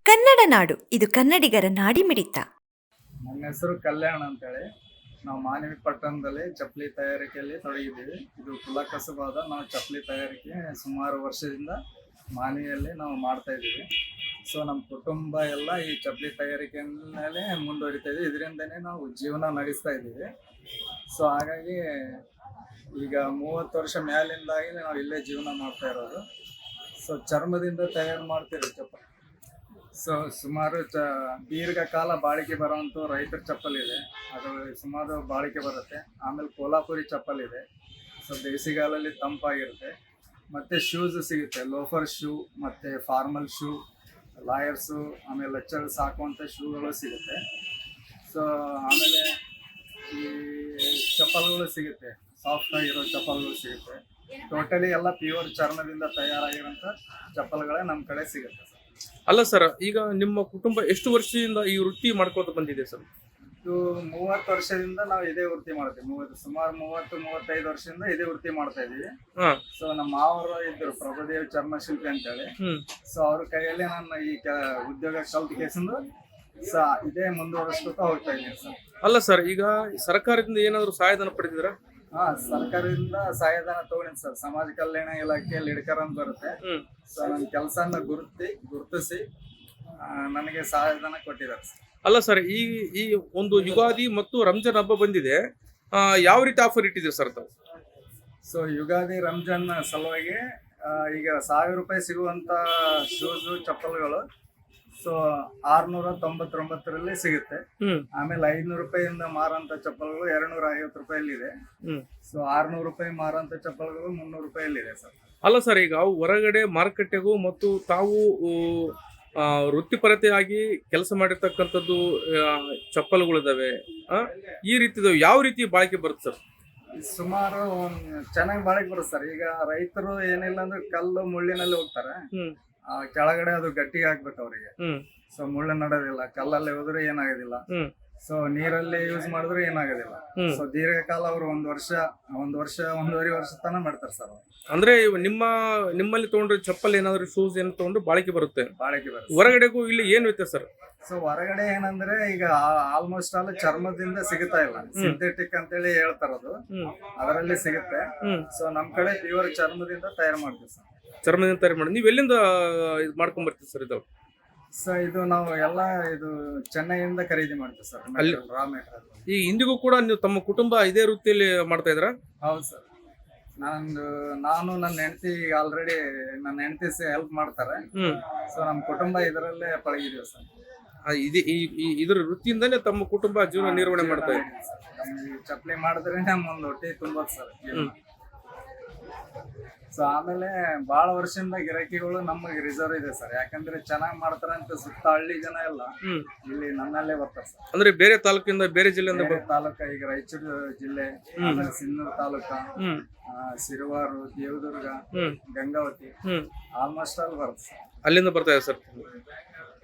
ಕನ್ನಡ ನಾಡು ಇದು ಕನ್ನಡಿಗರ ನಾಡಿಮಿಡಿತ. ನನ್ನ ಹೆಸರು ಕಲ್ಯಾಣ ಅಂತೇಳಿ. ನಾವು ಮಾನವಿ ಪಟ್ಟಣದಲ್ಲಿ ಚಪ್ಪಲಿ ತಯಾರಿಕೆಯಲ್ಲಿ ತೊಡಗಿದ್ದೀವಿ. ಇದು ಕುಲ ಕಸುಬಾದ ನಾವು ಚಪ್ಪಲಿ ತಯಾರಿಕೆ ಸುಮಾರು ವರ್ಷದಿಂದ ಮಾನವಿಯಲ್ಲಿ ನಾವು ಮಾಡ್ತಾ ಇದ್ದೀವಿ. ಸೊ ನಮ್ಮ ಕುಟುಂಬ ಎಲ್ಲ ಈ ಚಪ್ಪಲಿ ತಯಾರಿಕೆ ಮೇಲೆ ಮುಂದುವರಿತಾ ಇದ್ದೀವಿ. ಇದರಿಂದನೇ ನಾವು ಜೀವನ ನಡೆಸ್ತಾ ಇದ್ದೀವಿ. ಸೊ ಹಾಗಾಗಿ ಈಗ 30 ವರ್ಷ ಮೇಲಿಂದಾಗಿ ನಾವು ಇಲ್ಲೇ ಜೀವನ ಮಾಡ್ತಾ ಇರೋದು. ಸೊ ಚರ್ಮದಿಂದ ತಯಾರು ಮಾಡ್ತೀವಿ ಚಪ್ಪಲಿ. ಸೊ ಸುಮಾರು ದೀರ್ಘಕಾಲ ಬಾಳಿಕೆ ಬರುವಂಥ ರೈತರ ಚಪ್ಪಲ್ ಇದೆ, ಅದು ಸುಮಾರು ಬಾಳಿಕೆ ಬರುತ್ತೆ. ಆಮೇಲೆ ಕೋಲ್ಹಾಪುರಿ ಚಪ್ಪಲ್ ಇದೆ, ಸೊ ಬೇಸಿಗೆಗಾಲಲ್ಲಿ ತಂಪಾಗಿರುತ್ತೆ. ಮತ್ತು ಶೂಸ್ ಸಿಗುತ್ತೆ, ಲೋಫರ್ ಶೂ ಮತ್ತು ಫಾರ್ಮಲ್ ಶೂ, ಲಾಯರ್ಸು, ಆಮೇಲೆ ಲೆಕ್ಚರ್ಸ್ ಹಾಕುವಂಥ ಶೂಗಳು ಸಿಗುತ್ತೆ. ಸೊ ಆಮೇಲೆ ಈ ಚಪ್ಪಲ್ಗಳು ಸಿಗುತ್ತೆ, ಸಾಫ್ಟ್ ಆಗಿರೋ ಚಪ್ಪಲ್ಗಳು ಸಿಗುತ್ತೆ. ಟೋಟಲಿ ಎಲ್ಲ ಪ್ಯೂರ್ ಚರ್ಮದಿಂದ ತಯಾರಾಗಿರೋಂಥ ಚಪ್ಪಲ್ಗಳೇ ನಮ್ಮ ಕಡೆ ಸಿಗುತ್ತೆ ಸರ್. ಅಲ್ಲ ಸರ್, ಈಗ ನಿಮ್ಮ ಕುಟುಂಬ ಎಷ್ಟು ವರ್ಷದಿಂದ ಈ ವೃತ್ತಿ ಮಾಡ್ಕೊತ ಬಂದಿದೆ ಸರ್? ಇದು 30 ವರ್ಷದಿಂದ ನಾವು ಇದೇ ವೃತ್ತಿ ಮಾಡ್ತೀವಿ. ಸುಮಾರು 30-35 ವರ್ಷದಿಂದ ಇದೇ ವೃತ್ತಿ ಮಾಡ್ತಾ ಇದೀವಿ. ಸೊ ನಮ್ಮ ಮಾವರು ಇದ್ರು ಪ್ರಭುದೇವ್ ಚರ್ಮಶಿಲ್ಪಿ ಅಂತೇಳಿ. ಸೊ ಅವ್ರ ಕೈಯಲ್ಲಿ ನಾನು ಈ ಉದ್ಯೋಗ ಕಲ್ತ್ ಕೇಸಂದು ಸೊ ಇದೇ ಮುಂದುವರಿಸ್ಕೊತಾ ಹೋಗ್ತಾ ಇದ್ದೀನಿ ಸರ್. ಅಲ್ಲ ಸರ್, ಈಗ ಸರ್ಕಾರದಿಂದ ಏನಾದ್ರು ಸಹಾಯಧನ ಪಡೆದಿದ್ರ? ಸರ್ಕಾರದಿಂದ ಸಹಾಯಧನ ತಗೊಂಡಿನಿ ಸರ್. ಸಮಾಜ ಕಲ್ಯಾಣ ಇಲಾಖೆ ಲಿಡ್ಕರ್ ಅಂತ ಬರುತ್ತೆ. ಸೊ ನನ್ನ ಕೆಲಸನ ಗುರುತಿಸಿ ನನಗೆ ಸಹಾಯಧನ ಕೊಟ್ಟಿದ್ದಾರೆ ಸರ್. ಅಲ್ಲ ಸರ್, ಈ ಒಂದು ಯುಗಾದಿ ಮತ್ತು ರಂಜಾನ್ ಹಬ್ಬ ಬಂದಿದೆ, ಯಾವ ರೀತಿ ಆಫರ್ ಇಟ್ಟಿದ್ದೀರಿ ಸರ್ ತಾವು? ಸೊ ಯುಗಾದಿ ರಂಜಾನ್ ಸಲುವಾಗಿ ಈಗ 1000 ರೂಪಾಯಿ ಸಿಗುವಂತ ಶೂಸು ಚಪ್ಪಲ್ಗಳು ಸೊ 699 ಸಿಗುತ್ತೆ. ಆಮೇಲೆ 500 ರೂಪಾಯಿಯಿಂದ ಮಾರಂತ ಚಪ್ಪಲ್ಗಳು 250 ರೂಪಾಯಿಲಿದೆ. ಸೊ 600 ರೂಪಾಯಿ ಮಾರಂತ ಚಪ್ಪಲ್ಗಳು 300 ರೂಪಾಯಿಲಿದೆ ಸರ್. ಅಲ್ಲ ಸರ್, ಈಗ ಹೊರಗಡೆ ಮಾರುಕಟ್ಟೆಗೂ ಮತ್ತು ತಾವು ವೃತ್ತಿಪರತೆಯಾಗಿ ಕೆಲಸ ಮಾಡಿರ್ತಕ್ಕಂಥದ್ದು ಚಪ್ಪಲ್ಗಳಿದಾವೆ, ಈ ರೀತಿ ಯಾವ ರೀತಿ ಬಾಳಿಕೆ ಬರುತ್ತೆ ಸರ್? ಸುಮಾರು ಚೆನ್ನಾಗಿ ಬಾಳಿಕೆ ಬರುತ್ತೆ ಸರ್. ಈಗ ರೈತರು ಏನಿಲ್ಲ ಅಂದ್ರೆ ಕಲ್ಲು ಮುಳ್ಳಿನಲ್ಲಿ ಹೋಗ್ತಾರೆ, ಕೆಳಗಡೆ ಅದು ಗಟ್ಟಿಗೆ ಹಾಕ್ಬೇಕು ಅವ್ರಿಗೆ. ಸೊ ಮುಳ್ಳು ನಡೋದಿಲ್ಲ, ಕಲ್ಲಲ್ಲಿ ಹೋದ್ರೆ ಏನಾಗೋದಿಲ್ಲ, ಸೊ ನೀರಲ್ಲಿ ಯೂಸ್ ಮಾಡಿದ್ರೆ ಏನಾಗೋದಿಲ್ಲ. ಸೊ ದೀರ್ಘಕಾಲ ಅವರು 1 ವರ್ಷ 1.5 ವರ್ಷ ತನಕ ಮಾಡ್ತಾರೆ ಸರ್. ಅಂದ್ರೆ ನಿಮ್ಮಲ್ಲಿ ತಗೊಂಡ್ರೆ ಚಪ್ಪಲ್ ಏನಾದ್ರು ಶೂಸ್ ಏನಾದ್ರು ತಗೊಂಡ್ರೆ ಬಾಳಿಕೆ ಬರುತ್ತೆ. ಹೊರಗಡೆಗೂ ಇಲ್ಲಿ ಏನ್ ವ್ಯತ್ಯಾಸ ಸರ್? ಸೊ ಹೊರಗಡೆ ಏನಂದ್ರೆ ಈಗ ಆಲ್ಮೋಸ್ಟ್ ಆಲ್ ಚರ್ಮದಿಂದ ಸಿಗುತ್ತಾ ಇಲ್ಲ, ಸಿಂಥೆಟಿಕ್ ಅಂತೇಳಿ ಹೇಳ್ತಾರದು, ಅದರಲ್ಲಿ ಸಿಗುತ್ತೆ. ಸೊ ನಮ್ ಕಡೆ ಪ್ಯೂರ್ ಚರ್ಮದಿಂದ ತಯಾರು ಮಾಡ್ತೀವಿ ಸರ್. ಚರ್ಮದಿಂದ ತಯಾರು ಮಾಡಿ ನೀವು ಎಲ್ಲಿಂದ ಇದು ಮಾಡ್ಕೊಂಡ್ ಬರ್ತೀವಿ ಸರ್ ಇದು? ಸೊ ಇದು ನಾವು ಎಲ್ಲ ಇದು ಚೆನ್ನೈಯಿಂದ ಖರೀದಿ ಮಾಡ್ತೀವಿ ಸರ್, ಅಲ್ಲಿ ರಾ ಮೆಟೀರಿಯಲ್. ಈ ಇಂದಿಗೂ ಕೂಡ ನೀವು ತಮ್ಮ ಕುಟುಂಬ ಇದೇ ವೃತ್ತಿಯಲ್ಲಿ ಮಾಡ್ತಾ ಇದ್ರ? ಹೌದು ಸರ್. ನಾನು ನನ್ನ ಹೆಂಡತಿ ಆಲ್ರೆಡಿ ನನ್ನ ಹೆಂಡತಿ ಹೆಲ್ಪ್ ಮಾಡ್ತಾರೆ. ಸೊ ನಮ್ಮ ಕುಟುಂಬ ಇದರಲ್ಲೇ ಪಳಗಿದೀವಿ ಸರ್. ಇದ್ರ ವೃತ್ತಿಯಿಂದನೇ ತಮ್ಮ ಕುಟುಂಬ ಜೀವನ ನಿರ್ವಹಣೆ ಮಾಡ್ತಾ ಇದೆ. ಚಪ್ಪಲಿ ಮಾಡಿದ್ರೆ ನಮ್ಮ ಒಂದು ಹೊಟ್ಟೆ ತುಂಬೋದು ಸರ್. ಸೊ ಆಮೇಲೆ ಬಹಳ ವರ್ಷದಿಂದ ಗಿರಾಕಿಗಳು ನಮಗೆ ರಿಸರ್ವ್ ಇದೆ ಸರ್, ಯಾಕಂದ್ರೆ ಚೆನ್ನಾಗಿ ಮಾಡ್ತಾರೆ ಅಂತ ಸುತ್ತ ಹಳ್ಳಿ ಜನ ಎಲ್ಲ ಇಲ್ಲಿ ನನ್ನಲ್ಲೇ ಬರ್ತಾರೆ ಸರ್. ಅಂದ್ರೆ ಬೇರೆ ತಾಲೂಕಿಂದ ಬೇರೆ ಜಿಲ್ಲೆಯಿಂದ ತಾಲೂಕ, ಈಗ ರಾಯಚೂರು ಜಿಲ್ಲೆ, ಆಮೇಲೆ ಸಿನ್ನೂರು ತಾಲೂಕ, ಸಿರುವಾರು, ದೇವದುರ್ಗ, ಗಂಗಾವತಿ, ಆಲ್ಮೋಸ್ಟ್ ಆಲ್ ಬರುತ್ತೆ ಸರ್. ಅಲ್ಲಿಂದ ಬರ್ತಾ ಇದೆ ಸರ್.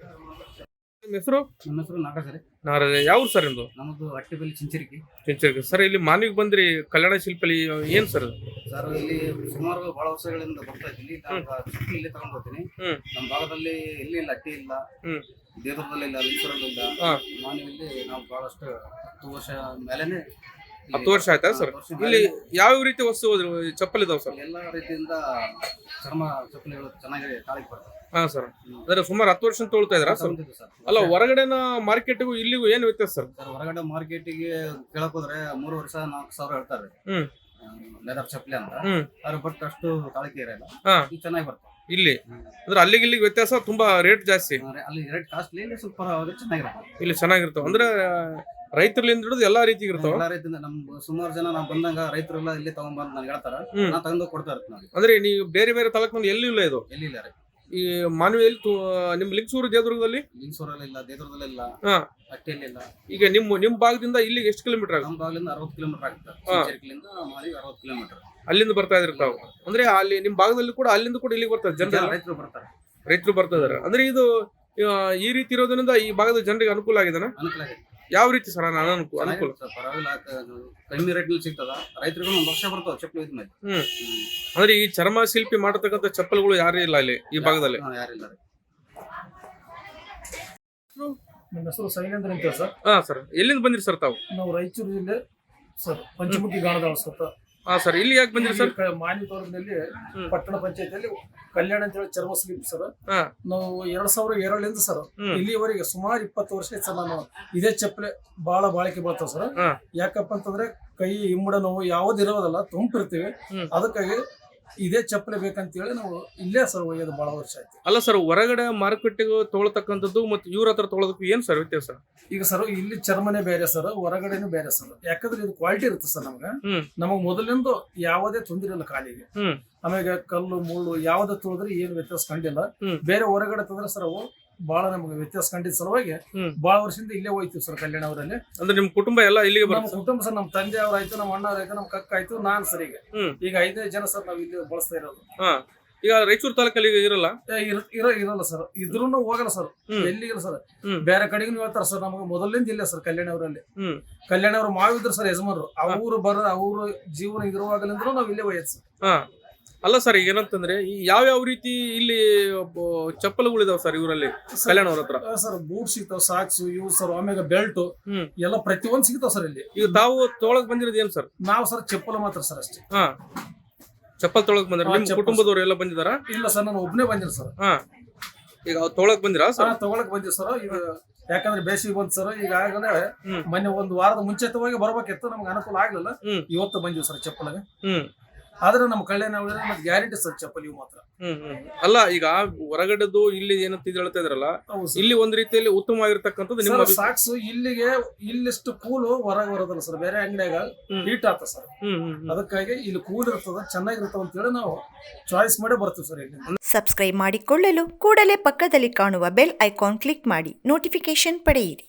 ನಿಮ್ಮ ಹೆಸರು? ನಮ್ಮ ಹೆಸರು ನಾಗರಾಜ್. ನಾಗರಾಜ್. ಯಾವ ಸರ್ ನಿಮ್ದು? ನಮ್ಮದು ಅಟ್ಟಿಬೆಲ್ಲಿ ಚಿಂಚರಿಕಿ ಸರ್. ಇಲ್ಲಿ ಮಾನವಿಗೆ ಬಂದ್ರಿ, ಕಲ್ಯಾಣ ಶಿಲ್ಪಲಿ ಏನ್ ಸರ್? ಸರ್ ಇಲ್ಲಿ ಸುಮಾರು ಬಹಳ ವರ್ಷಗಳಿಂದ ಬರ್ತಾ ಇದ್ದೀನಿ. ಇಲ್ಲಿ ತಗೊಂಡ್ ಹೋಗ್ತೀನಿ. ನಮ್ಮ ಭಾಗದಲ್ಲಿ ಎಲ್ಲಿ ಇಲ್ಲ, ಅಟ್ಟಿ ಇಲ್ಲ, ದೇವರದಲ್ಲಿ ಇಲ್ಲ, ಲಿಂಗಸೂರಲ್ಲಿ ಇಲ್ಲ. ಮಾನವಿಯಲ್ಲಿ ನಾವು ಬಹಳಷ್ಟು 10 ವರ್ಷ ಮೇಲೆನೆ. 10 ವರ್ಷ ಆಯ್ತಾ ಸರ್? ಇಲ್ಲಿ ಯಾವ ರೀತಿ ವಸ್ತು ಚಪ್ಪಲ್ ಇದಾವ ಸರ್? ಎಲ್ಲ ರೀತಿಯಿಂದ ಚರ್ಮ ಚಪ್ಪಲಿಗಳು ಚೆನ್ನಾಗಿ ತಾಳಿಗೆ ಬರ್ತವೆ. ಹಾ ಸರ್. ಅಂದ್ರೆ ಸುಮಾರು 10 ವರ್ಷ ತೊಳ್ತಾ ಇದ್ರ ಸರ್? ಅಲ್ಲ, ಹೊರಗಡೆನ ಮಾರ್ಕೆಟ್ಗೂ ಇಲ್ಲಿಗೂ ಏನ್ ವ್ಯತ್ಯಾಸ ಸರ್? ಹೊರಗಡೆ ಮಾರ್ಕೆಟಿಗೆ ಕೇಳಕ್ ಹೋದ್ರೆ 3 ವರ್ಷ 4 ಸಾವಿರ ಹೇಳ್ತಾರೆ ಲೆದರ್ ಚಪ್ಪಲಿ ಅಂತ. ಅದ್ರ ಬಟ್ ಅಷ್ಟು ತಾಳಿಕೆ ಇರಲ್ಲ, ಚೆನ್ನಾಗಿ ಬರ್ತವೆ ಇಲ್ಲಿ. ಅಂದ್ರೆ ಅಲ್ಲಿಗೆ ಇಲ್ಲಿಗೆ ವ್ಯತ್ಯಾಸ ತುಂಬಾ ರೇಟ್ ಜಾಸ್ತಿ. ಅಲ್ಲಿ ರೇಟ್ ಕಾಸ್ಟ್ಲಿ, ಇಲ್ಲಿ ಸ್ವಲ್ಪ ಚೆನ್ನಾಗಿರುತ್ತೆ. ಇಲ್ಲಿ ಚೆನ್ನಾಗಿರ್ತಾವ. ಅಂದ್ರೆ ರೈತರಿಂದ ಹಿಡಿದು ಎಲ್ಲಾ ರೀತಿ ಇರ್ತಾವ. ಎಲ್ಲಾ ರೀತಿಯಿಂದ ನಮ್ ಸುಮಾರು ಜನ ನಾವು ಬಂದಾಗ ರೈತರೆಲ್ಲ ಇಲ್ಲಿ ತಗೊಂಡ್ಬಂದು ನನ್ಗೆ ಹೇಳ್ತಾರ, ನಾ ತಗೊಂಡು ಕೊಡ್ತಾ ಇರ್ತೀನಿ. ಅಂದ್ರೆ ನೀವು ಬೇರೆ ಬೇರೆ ತಾಲೂಕಿನಲ್ಲಿ ಎಲ್ಲಿ ಇಲ್ಲ ಇದು? ಎಲ್ಲಿ ಇಲ್ಲ ರೀ. ಈ ಮಾನವಿಯಲ್ಲಿ ನಿಮ್ ಲಿಂಗಸೂರು, ದೇವದುರ್ಗದಲ್ಲಿ? ಲಿಂಗಸೂರಲ್ಲಿ ಇಲ್ಲ, ದೇವದುರ್ಗದಲ್ಲಿ ಇಲ್ಲ, ಅಟ್ಟಿಯಲ್ಲಿ ಇಲ್ಲ. ಈಗ ನಿಮ್ ಭಾಗದಿಂದ ಇಲ್ಲಿಗೆ ಎಷ್ಟು ಕಿಲೋಮೀಟರ್ ಆಗುತ್ತೆ? ನಮ್ಮ ಭಾಗದಿಂದ 60 ಕಿಲೋಮೀಟರ್ ಆಗುತ್ತೆ. ಚಿಂಚರಿಕಲಿಂದ ಮಾನವಿ 60 ಕಿಲೋಮೀಟರ್. ಅಲ್ಲಿಂದ ಬರ್ತಾ ಇದ್ರಿ ತಾವು? ಅಂದ್ರೆ ಅಲ್ಲಿ ನಿಮ್ ಭಾಗದಲ್ಲಿ ಕೂಡ ಅಲ್ಲಿಂದ ಕೂಡ ಇಲ್ಲಿಗೆ ಬರ್ತಾರೆ ಜನ? ರೈತರು ಬರ್ತಾರೆ. ರೈತರು ಬರ್ತಾ ಇದಾರೆ. ಅಂದ್ರೆ ಇದು ಈ ರೀತಿ ಇರೋದ್ರಿಂದ ಈ ಭಾಗದ ಜನರಿಗೆ ಅನುಕೂಲ ಆಗಿದೆನಾ? ಅನುಕೂಲ ಆಗಿದೆ. ಯಾವ ರೀತಿ ಸರ್ ಅನುಕೂಲ? ಪರವಾಗಿಲ್ಲ, ಕಡಿಮೆ ರೇಟ್ ನಲ್ಲಿ ಸಿಗ್ತದ. ರೈತರಿಗೂ 1 ವರ್ಷ ಬರ್ತಾವ ಚಪ್ಪಲಿ ಇದ್ಮೇಲೆ. ಅಂದ್ರೆ ಈ ಚರ್ಮ ಶಿಲ್ಪಿ ಮಾಡತಕ್ಕಂಥ ಚಪ್ಪಲ್ಗಳು ಯಾರು ಇಲ್ಲ ಇಲ್ಲಿ ಈ ಭಾಗದಲ್ಲಿ? ಯಾರಿಲ್ಲ. ನಮ್ಮ ಹೆಸರು ಶೈಲೇಂದ್ರ ಅಂತ ಸರ್. ಹಾ ಸರ್, ಎಲ್ಲಿಂದ ಬಂದಿರಿ ಸರ್ ತಾವು? ನಾವು ರಾಯಚೂರು ಜಿಲ್ಲೆ ಸರ್, ಪಂಚಮುಖಿ ಗಾಣದಾಳ ಸರ್. ಹಾ ಸರ್, ಇಲ್ಲಿ ಯಾಕೆ ಬಂದಿರಿ ಸರ್? ಮಾನ್ಯ ತಾಲೂಕಿನಲ್ಲಿ ಪಟ್ಟಣ ಪಂಚಾಯತಿಯಲ್ಲಿ ಕಲ್ಯಾಣ ಅಂತ ಹೇಳಿ ಚರ್ಮ ಸ್ಲಿಪ್ ಸರ್. ಹಾ ನಾವು 2002 ಸರ್ ಇಲ್ಲಿವರೆಗೆ ಸುಮಾರು 20 ವರ್ಷ ಆಯ್ತು ಸರ್. ನಾನು ಇದೇ ಚಪ್ಪಲೆ ಬಹಳ ಬಾಳಿಕೆ ಬರ್ತಾವ ಸರ್. ಹಾ ಯಾಕಪ್ಪ ಅಂತಂದ್ರೆ ಕೈ ಇಮ್ಮಡ ನೋವು ಯಾವ್ದು ಇರೋದಲ್ಲ, ತುಂಬಿರ್ತೀವಿ. ಅದಕ್ಕಾಗಿ ಇದೇ ಚಪ್ಪಲೆ ಬೇಕಂತೇಳಿ ನಾವು ಇಲ್ಲೇ ಸರ್ ಒಯ್ಯೋದು ಬಹಳ ವರ್ಷ ಆಯ್ತು. ಅಲ್ಲ ಸರ್, ಹೊರಗಡೆ ಮಾರುಕಟ್ಟೆಗೆ ತೊಗೊಳತಕ್ಕಂಥದ್ದು ಮತ್ತು ಇವ್ರ ಹತ್ರ ತೊಗೊಳೋದಕ್ಕೂ ಏನ್ ಸರ್ ವ್ಯತ್ಯಾಸ? ಈಗ ಸರ್ ಇಲ್ಲಿ ಚರ್ಮನೆ ಬೇರೆ ಸರ್, ಹೊರಗಡೆನೂ ಬೇರೆ ಸರ್. ಯಾಕಂದ್ರೆ ಇದು ಕ್ವಾಲಿಟಿ ಇರುತ್ತೆ ಸರ್. ನಮಗ್ ಮೊದಲಿಂದ ಯಾವುದೇ ತೊಂದರೆ ಇಲ್ಲ ಕಾಲಿಗೆ. ಆಮೇಲೆ ಕಲ್ಲು ಮುಳ್ಳು ಯಾವ್ದೇ ತುಳಿದ್ರೆ ಏನು ವ್ಯತ್ಯಾಸ ಕಂಡಿಲ್ಲ. ಬೇರೆ ಹೊರಗಡೆ ತಂದ್ರೆ ಸರ್ ಅವು ಬಹಳ ನಮ್ಗೆ ವ್ಯತ್ಯಾಸ ಕಂಡಿದ್ದ ಸಲುವಾಗಿ ಬಹಳ ವರ್ಷದಿಂದ ಇಲ್ಲೇ ಹೋಯ್ತೀವಿ ಸರ್ ಕಲ್ಯಾಣ ಅವರಲ್ಲಿ. ಅಂದ್ರೆ ನಿಮ್ ಕುಟುಂಬ ಎಲ್ಲ ಇಲ್ಲಿಗೆ ನಮ್ಮ ಕುಟುಂಬ ಸರ್, ನಮ್ಮ ತಂದೆ ಅವರಾಯ್ತು, ನಮ್ಮ ಅಣ್ಣ ಅವರಾಯ್ತು, ನಮ್ಮ ಕಕ್ಕ ಆಯ್ತು, ನಾನ್ ಸರ್. ಈಗ 5 ಜನ ಸರ್ ನಾವು ಇಲ್ಲಿ ಬಳಸ್ತಾ ಇರೋದು. ಈಗ ರಾಯಚೂರು ತಾಲೂಕಲ್ಲಿ ಇರಲ್ಲ? ಇರಲ್ಲ ಸರ್, ಇದ್ರೂ ಹೋಗಲ್ಲ ಸರ್, ಎಲ್ಲಿಗಿಲ್ಲ ಸರ್. ಬೇರೆ ಕಡೆಗೂ ಹೇಳ್ತಾರ ಸರ್. ನಮ್ಗೆ ಮೊದಲಿಂದ ಇಲ್ಲ ಸರ್ ಕಲ್ಯಾಣ ಅವರಲ್ಲಿ. ಕಲ್ಯಾಣ ಅವ್ರು ಮಾವಿದ್ರು ಸರ್ ಯಜಮಾನರು. ಅವ್ರು ಜೀವನ ಇರುವಾಗಲಿಂದ್ರೂ ನಾವು ಇಲ್ಲೇ ಒಯ್ಯೋದು ಸರ್. ಅಲ್ಲ ಸರ್, ಈಗ ಏನಂತಂದ್ರೆ ಯಾವ ರೀತಿ ಇಲ್ಲಿ ಚಪ್ಪಲುಗಳಿದಾವ ಸರ್ ಇವರಲ್ಲಿ ಕಲ್ಯಾಣ ಅವ್ರ ಹತ್ರ? ಸರ್ ಬೂಟ್ ಸಿಗ್ತಾವ, ಸಾಕ್ಸ್ ಇವು ಸರ್, ಆಮೇಲೆ ಬೆಲ್ಟ್ ಎಲ್ಲ ಪ್ರತಿಯೊಂದು ಸಿಗ್ತಾವ ಸರ್ ಇಲ್ಲಿ. ಈಗ ತಾವು ತೊಳಕ್ ಬಂದಿರೋದು ಏನ್ ಸರ್? ನಾವು ಸರ್ ಚಪ್ಪಲ ಮಾತ್ರ ಸರ್ ಅಷ್ಟೇ. ಚಪ್ಪಲ್ ತೊಳಕ್ ಬಂದಿರ? ನಿಮ್ ಕುಟುಂಬದವ್ರು ಎಲ್ಲ ಬಂದಿದಾರ? ಇಲ್ಲ ಸರ್, ನಾನು ಒಬ್ಬನೇ ಬಂದಿರ ಸರ್. ಈಗ ತೊಳಕ್ ಬಂದಿರಾ ಸರ್? ತಗೊಳಕ್ ಬಂದಿವಿ ಸರ್. ಈಗ ಯಾಕಂದ್ರೆ ಬೇಸಿಗೆ ಬಂತು ಸರ್. ಈಗಾಗಲೇ ಮೊನ್ನೆ 1 ವಾರದ ಮುಂಚಿತವಾಗಿ ಬರ್ಬೇಕಿತ್ತು, ನಮ್ಗೆ ಅನುಕೂಲ ಆಗ್ಲಿಲ್ಲ. ಇವತ್ತು ಬಂದಿವಿ ಸರ್ ಚಪ್ಪಲಿಗೆ. ಆದ್ರೆ ನಮ್ಮ ಕಲ್ಯಾಣ ಮತ್ತೆ ಗ್ಯಾರಂಟಿ ಸರ್ ಚಪ್ಪಲಿ ಇವು ಮಾತ್ರ. ಅಲ್ಲ, ಈಗ ಹೊರಗಡೆದು ಇಲ್ಲಿ ಏನಂತ ಹೇಳ್ತಾ ಇದ್ರಲ್ಲ, ಇಲ್ಲಿ ಒಂದ್ ರೀತಿಯಲ್ಲಿ ಉತ್ತಮವಾಗಿರ್ತಕ್ಕಂಥದ್ದು ನಿಮ್ಮ ಸಾಕ್ಸ್. ಇಲ್ಲಿಗೆ ಇಲ್ಲಿಷ್ಟು ಕೂಲು ಹೊರಗೆ ಬರೋದಲ್ಲ ಸರ್, ಬೇರೆ ಅಂಗಡಿಯಾಗ ಹೀಟ್ ಆತ ಸರ್. ಅದಕ್ಕಾಗಿ ಇಲ್ಲಿ ಕೂಲ್ ಇರ್ತದ, ಚೆನ್ನಾಗಿರ್ತವ ಅಂತ ಹೇಳಿ ನಾವು ಚಾಯ್ಸ್ ಮಾಡಿ ಬರ್ತೀವಿ ಸರ್ ಇಲ್ಲಿ. ಸಬ್ಸ್ಕ್ರೈಬ್ ಮಾಡಿಕೊಳ್ಳಲು ಕೂಡಲೇ ಪಕ್ಕದಲ್ಲಿ ಕಾಣುವ ಬೆಲ್ ಐಕಾನ್ ಕ್ಲಿಕ್ ಮಾಡಿ ನೋಟಿಫಿಕೇಶನ್ ಪಡೆಯಿರಿ.